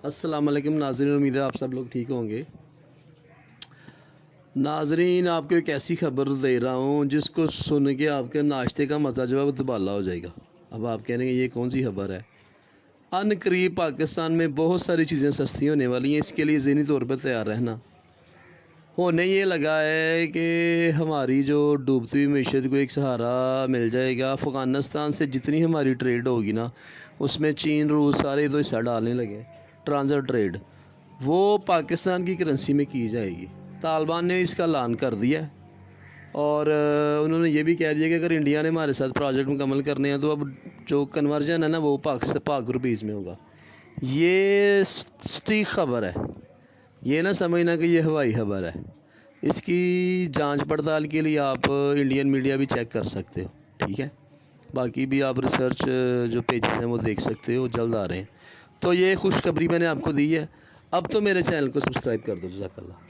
अस्सलाम वालेकुम नाज़रीन, उम्मीद है आप सब लोग ठीक होंगे। नाज़रीन, आपको एक ऐसी खबर दे रहा हूँ जिसको सुन के आपके नाश्ते का मज़ा जो है वो दुबाला हो जाएगा। अब आप कह रहे हैं ये कौन सी खबर है। अनकरीब पाकिस्तान में बहुत सारी चीज़ें सस्ती होने वाली हैं, इसके लिए ज़हनी तौर पर तैयार रहना। होने ये लगा है कि हमारी जो डूबती हुई मीशत को एक सहारा मिल जाएगा। अफ़गानिस्तान से जितनी हमारी ट्रेड होगी ना, उसमें चीन रूस सारे तो हिस्सा डालने लगे। ट्रांसफर ट्रेड वो पाकिस्तान की करेंसी में की जाएगी। तालिबान ने इसका ऐलान कर दिया और उन्होंने ये भी कह दिया कि अगर इंडिया ने हमारे साथ प्रोजेक्ट मुकम्मल करने हैं तो अब जो कन्वर्जन है ना वो पाक रुपीज़ में होगा। ये सटीक खबर है, ये ना समझना कि ये हवाई खबर है। इसकी जांच पड़ताल के लिए आप इंडियन मीडिया भी चेक कर सकते हो, ठीक है। बाकी भी आप रिसर्च जो पेजेस हैं वो देख सकते हो, जल्द आ रहे हैं। तो ये खुशखबरी मैंने आपको दी है। अब तो मेरे चैनल को सब्सक्राइब कर दो। जज़ाकल्लाह।